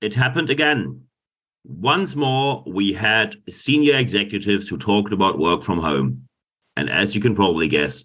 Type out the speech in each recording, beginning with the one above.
it happened again. Once more, we had senior executives who talked about work from home. And as you can probably guess,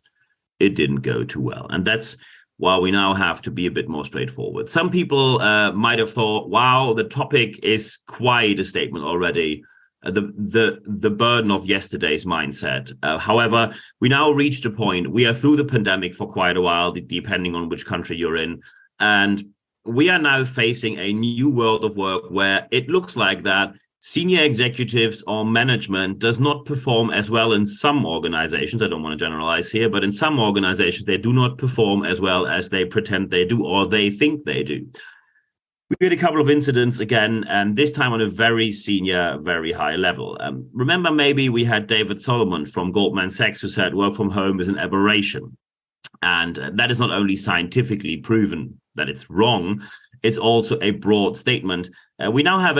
it didn't go too well. And that's why we now have to be a bit more straightforward. Some people might have thought, wow, the topic is quite a statement already. The burden of yesterday's mindset. However, we now reached a point. We are through the pandemic for quite a while, depending on which country you're in. And we are now facing a new world of work where it looks like that senior executives or management does not perform as well in some organizations. I don't want to generalize here, but in some organizations, they do not perform as well as they pretend they do or they think they do. We had a couple of incidents again, and this time on a very senior, very high level. Remember, maybe we had David Solomon from Goldman Sachs who said work from home is an aberration. And that is not only scientifically proven that it's wrong, it's also a broad statement. We now have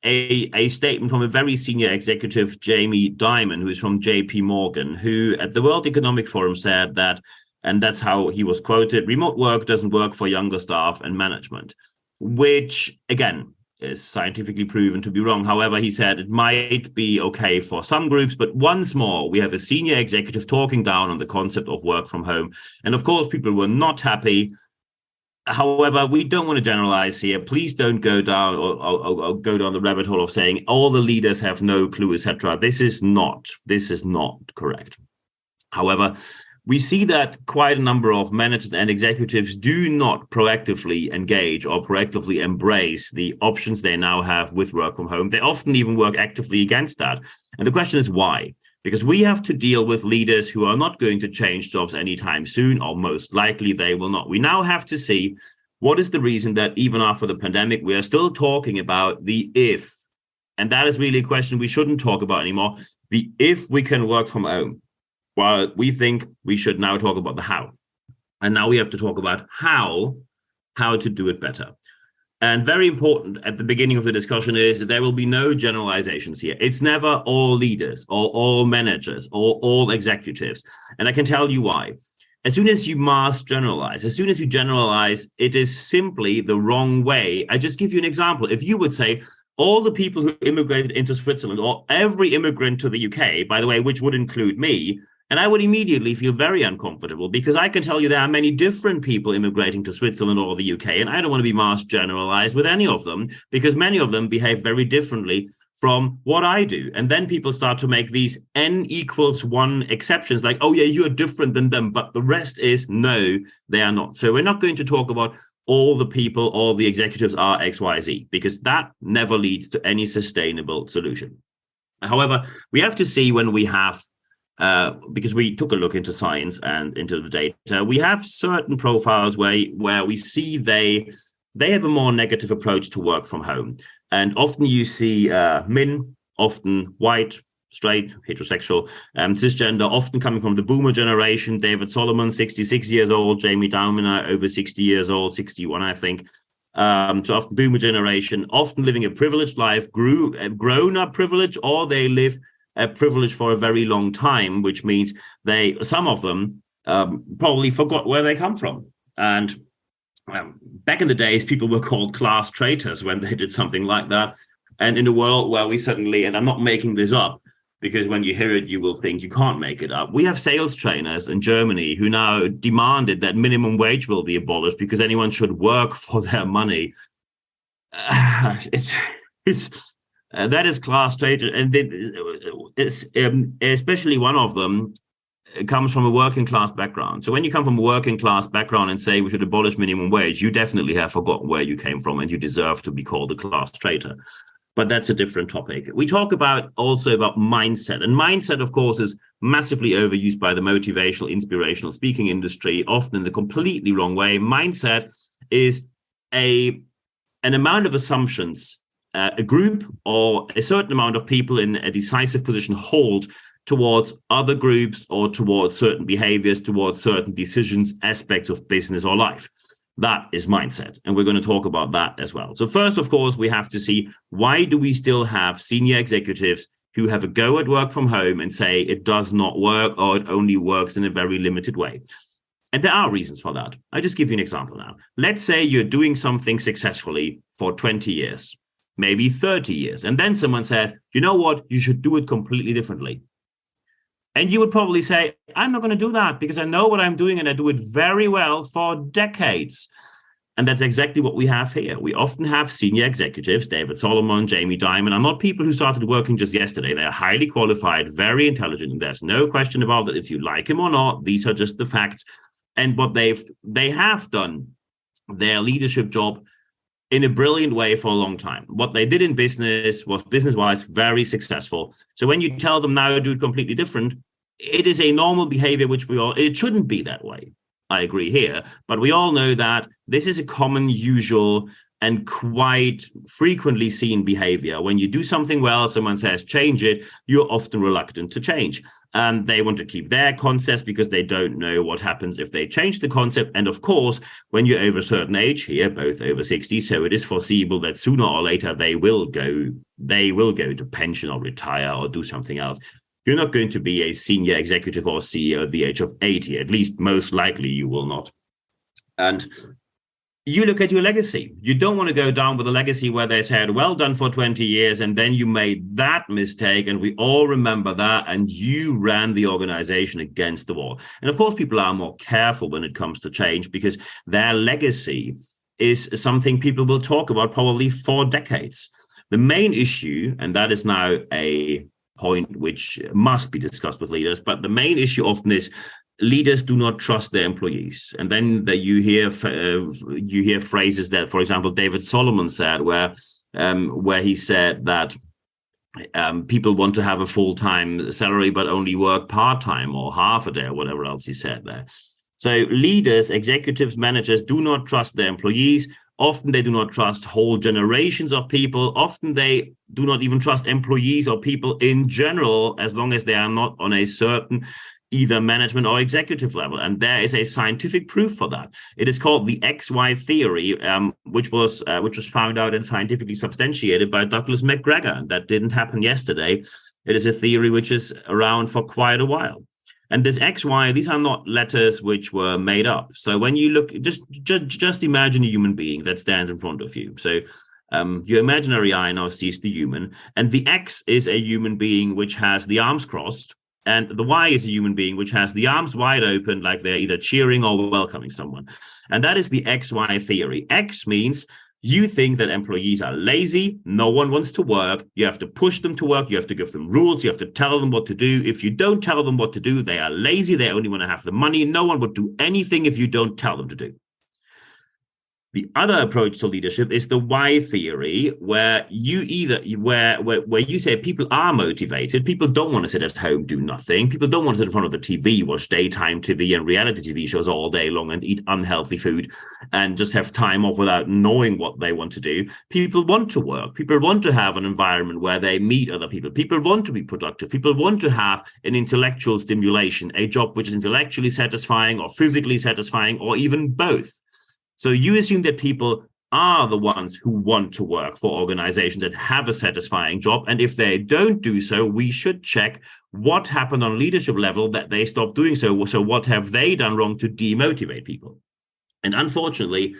a statement from a very senior executive, Jamie Dimon, who is from JP Morgan, who at the World Economic Forum said that, and that's how he was quoted, remote work doesn't work for younger staff and management, which, again, is scientifically proven to be wrong. However, he said it might be okay for some groups, but once more, we have a senior executive talking down on the concept of work from home. And of course, people were not happy. However, we don't want to generalize here. Please don't go down or go down the rabbit hole of saying all the leaders have no clue, etc. This is not correct. However, we see that quite a number of managers and executives do not proactively engage or proactively embrace the options they now have with work from home. They often even work actively against that. And the question is why? Because we have to deal with leaders who are not going to change jobs anytime soon, or most likely they will not. We now have to see what is the reason that even after the pandemic, we are still talking about the if. And that is really a question we shouldn't talk about anymore. The if we can work from home. Well, we think we should now talk about the how. And now we have to talk about how to do it better. And very important at the beginning of the discussion is that there will be no generalizations here. It's never all leaders or all managers or all executives. And I can tell you why. As soon as you mass generalize, as soon as you generalize, it is simply the wrong way. I just give you an example. If you would say, all the people who immigrated into Switzerland or every immigrant to the UK, by the way, which would include me, and I would immediately feel very uncomfortable because I can tell you there are many different people immigrating to Switzerland or the UK, and I don't want to be mass generalized with any of them because many of them behave very differently from what I do. And then people start to make these n=1 exceptions like, oh yeah, you're different than them, but the rest is no, they are not. So we're not going to talk about all the people, all the executives are XYZ, because that never leads to any sustainable solution. However, we have to see when we have because we took a look into science and into the data, we have certain profiles where we see they have a more negative approach to work from home. And often you see men, often white, straight, heterosexual, cisgender, often coming from the boomer generation. David Solomon, 66 years old, Jamie Dimon, over 60 years old, 61, I think. So often boomer generation, often living a privileged life, grown up privilege, or they live privilege for a very long time, which means some of them probably forgot where they come from. And back in the days, people were called class traitors when they did something like that. And in a world where we suddenly, and I'm not making this up, because when you hear it, you will think you can't make it up. We have sales trainers in Germany who now demanded that minimum wage will be abolished because anyone should work for their money. That is class traitor, and especially one of them comes from a working class background. So when you come from a working class background and say we should abolish minimum wage, you definitely have forgotten where you came from and you deserve to be called a class traitor. But that's a different topic. We talk also about mindset. And mindset, of course, is massively overused by the motivational, inspirational speaking industry, often in the completely wrong way. Mindset is an amount of assumptions a group or a certain amount of people in a decisive position hold towards other groups or towards certain behaviors, towards certain decisions, aspects of business or life. That is mindset. And we're going to talk about that as well. So first, of course, we have to see, why do we still have senior executives who have a go at work from home and say it does not work or it only works in a very limited way? And there are reasons for that. I'll just give you an example now. Let's say you're doing something successfully for 20 years, maybe 30 years. And then someone says, you know what, you should do it completely differently. And you would probably say, I'm not going to do that because I know what I'm doing and I do it very well for decades. And that's exactly what we have here. We often have senior executives, David Solomon, Jamie Dimon, are not people who started working just yesterday. They're highly qualified, very intelligent, and there's no question about it. If you like him or not, these are just the facts. And what they have done their leadership job in a brilliant way for a long time. What they did in business was business-wise very successful. So when you tell them now to do it completely different, it is a normal behavior, which it shouldn't be that way. I agree here, but we all know that this is a common, usual, and quite frequently seen behavior. When you do something well, someone says, change it, you're often reluctant to change. They want to keep their concepts because they don't know what happens if they change the concept. And of course, when you're over a certain age here, both over 60, so it is foreseeable that sooner or later they will go to pension or retire or do something else. You're not going to be a senior executive or CEO at the age of 80. At least most likely you will not. And you look at your legacy. You don't want to go down with a legacy where they said, well done for 20 years, and then you made that mistake, and we all remember that, and you ran the organization against the wall. And of course, people are more careful when it comes to change because their legacy is something people will talk about probably for decades. The main issue, and that is now a point which must be discussed with leaders, but the main issue often is leaders do not trust their employees. And then you hear phrases that, for example, David Solomon said, where he said that people want to have a full-time salary but only work part-time or half a day or whatever else he said there. So leaders, executives, managers do not trust their employees. Often they do not trust whole generations of people. Often they do not even trust employees or people in general, as long as they are not on a certain either management or executive level. And there is a scientific proof for that. It is called the XY theory, which was found out and scientifically substantiated by Douglas McGregor. And that didn't happen yesterday. It is a theory which is around for quite a while. And this XY, these are not letters which were made up. So when you look, just imagine a human being that stands in front of you. So your imaginary eye now sees the human, and the X is a human being which has the arms crossed, and the Y is a human being which has the arms wide open, like they're either cheering or welcoming someone. And that is the XY theory. X means you think that employees are lazy, no one wants to work, you have to push them to work, you have to give them rules, you have to tell them what to do. If you don't tell them what to do, they are lazy, they only want to have the money. No one would do anything if you don't tell them to do. The other approach to leadership is the Y theory, where you say people are motivated. People don't want to sit at home, do nothing. People don't want to sit in front of the TV, watch daytime TV and reality TV shows all day long and eat unhealthy food and just have time off without knowing what they want to do. People want to work. People want to have an environment where they meet other people. People want to be productive. People want to have an intellectual stimulation, a job which is intellectually satisfying or physically satisfying or even both. So you assume that people are the ones who want to work for organizations that have a satisfying job. And if they don't do so, we should check what happened on leadership level that they stopped doing so. So what have they done wrong to demotivate people? And unfortunately,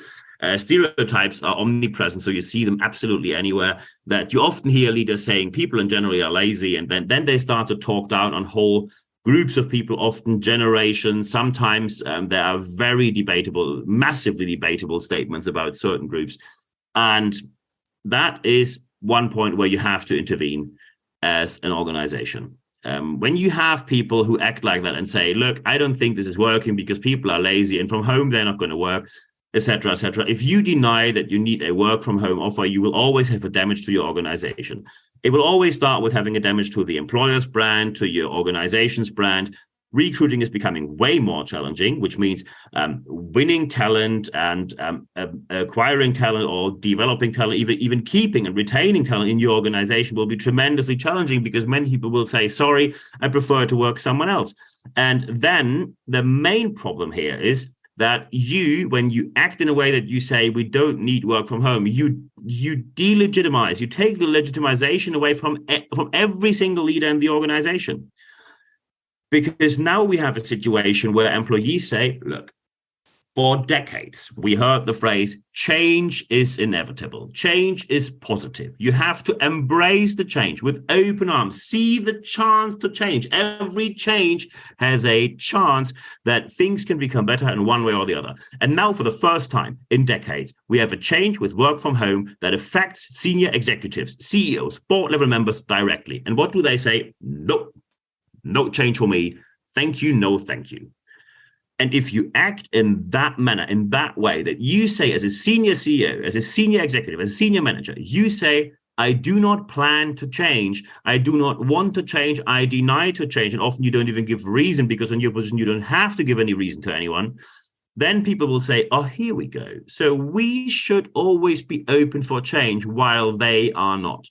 stereotypes are omnipresent. So you see them absolutely anywhere, that you often hear leaders saying people in general are lazy. And then they start to talk down on whole groups of people, often generations. Sometimes there are very debatable, massively debatable statements about certain groups. And that is one point where you have to intervene as an organization. When you have people who act like that and say, look, I don't think this is working because people are lazy and from home they're not going to work, etc., etc. If you deny that you need a work from home offer, you will always have a damage to your organization. It will always start with having a damage to the employer's brand, to your organization's brand. Recruiting is becoming way more challenging, which means winning talent and acquiring talent or developing talent, even keeping and retaining talent in your organization will be tremendously challenging because many people will say, sorry, I prefer to work somewhere else. And then the main problem here is that when you act in a way that you say we don't need work from home, you delegitimize, you take the legitimization away from every single leader in the organization. Because now we have a situation where employees say, look, For decades, we heard the phrase, change is inevitable. Change is positive. You have to embrace the change with open arms. See the chance to change. Every change has a chance that things can become better in one way or the other. And now, for the first time in decades, we have a change with work from home that affects senior executives, CEOs, board level members directly. And what do they say? Nope, no change for me. Thank you, no thank you. And if you act in that manner, in that way, that you say as a senior CEO, as a senior executive, as a senior manager, you say, I do not plan to change. I do not want to change. I deny to change. And often you don't even give reason, because in your position, you don't have to give any reason to anyone. Then people will say, oh, here we go. So we should always be open for change while they are not.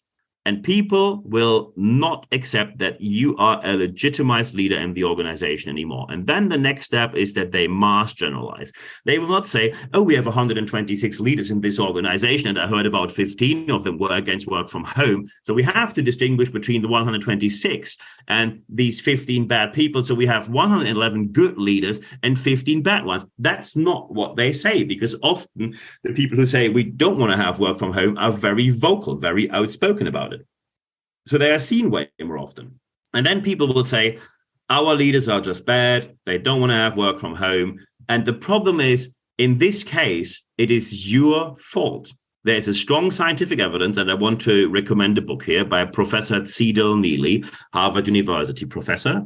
And people will not accept that you are a legitimized leader in the organization anymore. And then the next step is that they mass generalize. They will not say, oh, we have 126 leaders in this organization, and I heard about 15 of them were against work from home. So we have to distinguish between the 126 and these 15 bad people. So we have 111 good leaders and 15 bad ones. That's not what they say, because often the people who say we don't want to have work from home are very vocal, very outspoken about it. So they are seen way more often. And then people will say, our leaders are just bad. They don't want to have work from home. And the problem is, in this case, it is your fault. There's a strong scientific evidence, and I want to recommend a book here by Professor Cecil Neely, Harvard University professor.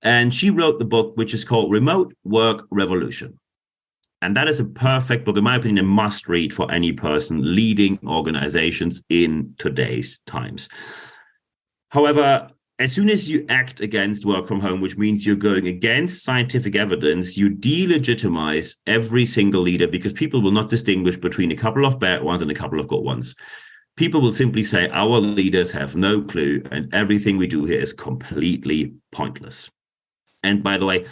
And she wrote the book, which is called Remote Work Revolution. And that is a perfect book, in my opinion, a must read for any person leading organizations in today's times. However, as soon as you act against work from home, which means you're going against scientific evidence, you delegitimize every single leader, because people will not distinguish between a couple of bad ones and a couple of good ones. People will simply say, our leaders have no clue, and everything we do here is completely pointless. And by the way,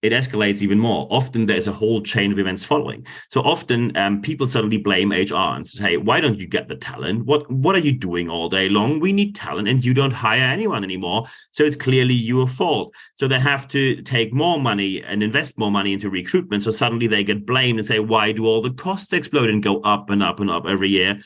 it escalates even more. Often there's a whole chain of events following. So often people suddenly blame HR and say, why don't you get the talent? What are you doing all day long? We need talent, and you don't hire anyone anymore. So it's clearly your fault. So they have to take more money and invest more money into recruitment. So suddenly they get blamed and say, why do all the costs explode and go up and up and up every year?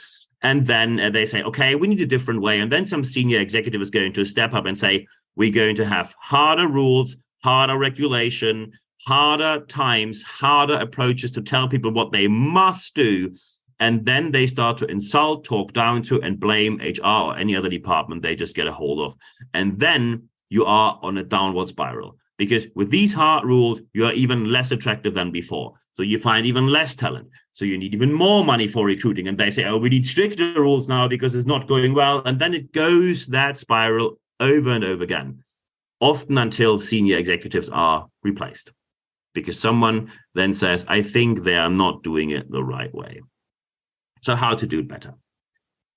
And then they say, okay, we need a different way. And then some senior executive is going to step up and say, we're going to have harder rules, harder regulation, harder times, harder approaches to tell people what they must do. And then they start to insult, talk down to, and blame HR or any other department they just get a hold of. And then you are on a downward spiral, because with these hard rules, you are even less attractive than before. So you find even less talent. So you need even more money for recruiting. And they say, oh, we need stricter rules now because it's not going well. And then it goes that spiral over and over again, often until senior executives are replaced, because someone then says, I think they are not doing it the right way. So how to do it better?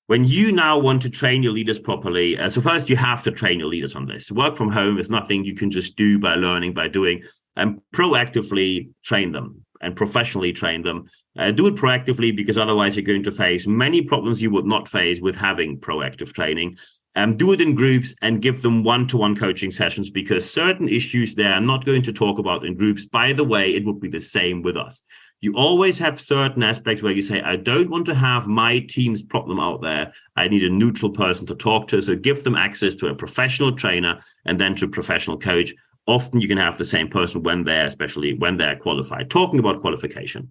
When you now want to train your leaders properly, so first you have to train your leaders on this. Work from home is nothing you can just do by learning, by doing, and proactively train them and professionally train them. Do it proactively, because otherwise you're going to face many problems you would not face with having proactive training. Do it in groups and give them one-to-one coaching sessions, because certain issues they are not going to talk about in groups. By the way, it would be the same with us. You always have certain aspects where you say, I don't want to have my team's problem out there. I need a neutral person to talk to. So give them access to a professional trainer and then to a professional coach. Often you can have the same person especially when they're qualified. Talking about qualification,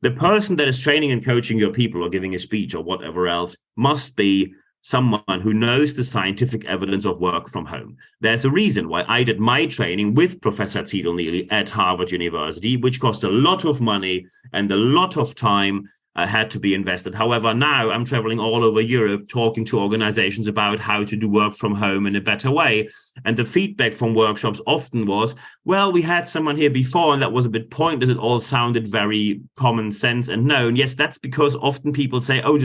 the person that is training and coaching your people or giving a speech or whatever else must be someone who knows the scientific evidence of work from home. There's a reason why I did my training with Professor Cecil Neely at Harvard University, which cost a lot of money and a lot of time had to be invested. However, now I'm traveling all over Europe, talking to organizations about how to do work from home in a better way. And the feedback from workshops often was, well, we had someone here before, and that was a bit pointless. It all sounded very common sense and known. Yes, that's because often people say, oh,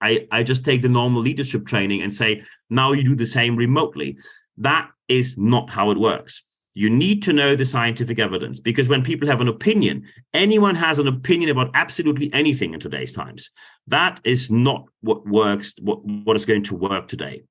I just take the normal leadership training and say, now you do the same remotely. That is not how it works. You need to know the scientific evidence, because when people have an opinion, anyone has an opinion about absolutely anything in today's times. That is not what works, what is going to work today.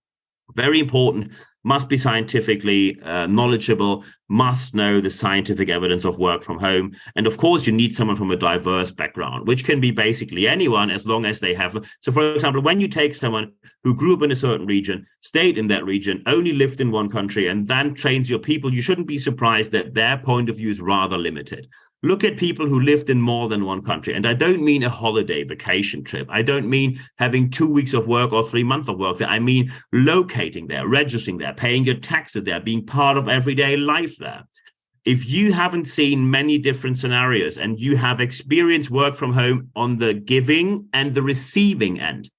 Very important must be scientifically knowledgeable, must know the scientific evidence of work from home. And of course, you need someone from a diverse background, which can be basically anyone as long as they have. So, for example, when you take someone who grew up in a certain region, stayed in that region, only lived in one country, and then trains your people, you shouldn't be surprised that their point of view is rather limited. Look at people who lived in more than one country. And I don't mean a holiday vacation trip. I don't mean having 2 weeks of work or 3 months of work there. I mean locating there, registering there, paying your taxes there, being part of everyday life there. If you haven't seen many different scenarios and you have experienced work from home on the giving and the receiving end,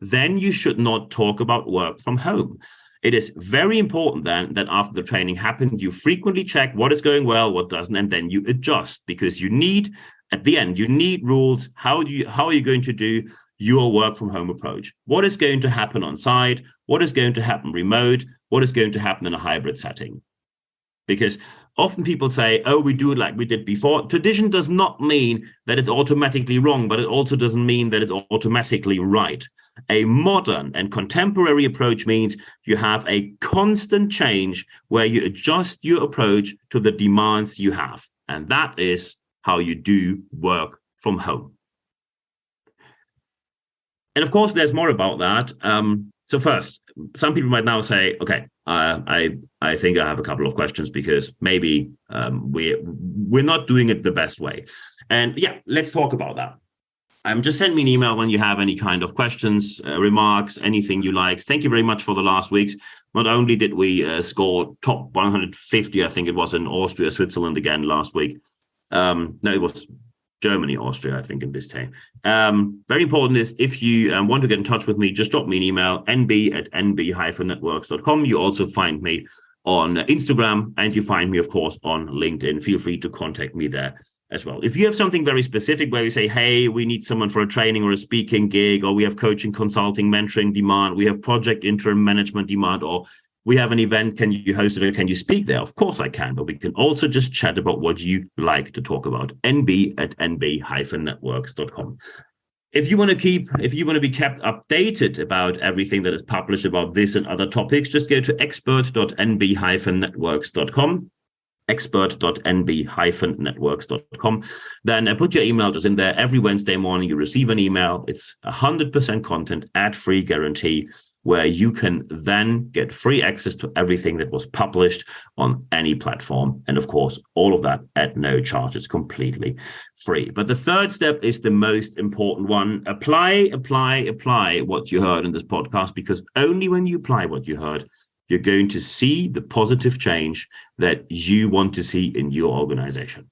then you should not talk about work from home. It is very important then that after the training happened, you frequently check what is going well, what doesn't, and then you adjust, because you need, at the end, you need rules. How are you going to do your work from home approach? What is going to happen on site? What is going to happen remote? What is going to happen in a hybrid setting? Because often people say, oh, we do it like we did before. Tradition does not mean that it's automatically wrong, but it also doesn't mean that it's automatically right. A modern and contemporary approach means you have a constant change where you adjust your approach to the demands you have. And that is how you do work from home. And of course, there's more about that. So first, some people might now say, okay, I think I have a couple of questions because maybe we're not doing it the best way. And yeah, let's talk about that. Just send me an email when you have any kind of questions, remarks, anything you like. Thank you very much for the last weeks. Not only did we score top 150, I think it was in Austria, Switzerland again last week. No, it was Germany, Austria, I think, in this time. Very important is if you want to get in touch with me, just drop me an email, nb@nb-networks.com. You also find me on Instagram, and you find me, of course, on LinkedIn. Feel free to contact me there as well. If you have something very specific where you say, hey, we need someone for a training or a speaking gig, or we have coaching, consulting, mentoring demand, we have project interim management demand, or we have an event, can you host it or can you speak there? Of course I can, but we can also just chat about what you like to talk about. nb@nb-networks.com. If you want to be kept updated about everything that is published about this and other topics, just go to expert.nb-networks.com. expert.nb-networks.com. Then put your email address in there. Every Wednesday morning, you receive an email. It's 100% content, ad-free guarantee, where you can then get free access to everything that was published on any platform. And of course, all of that at no charge. It's completely free. But the third step is the most important one. Apply what you heard in this podcast, because only when you apply what you heard, you're going to see the positive change that you want to see in your organization.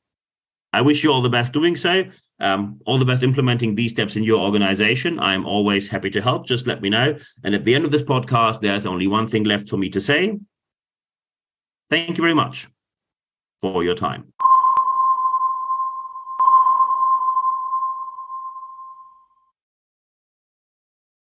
I wish you all the best doing so. All the best implementing these steps in your organization. I'm always happy to help. Just let me know. And at the end of this podcast, there's only one thing left for me to say. Thank you very much for your time.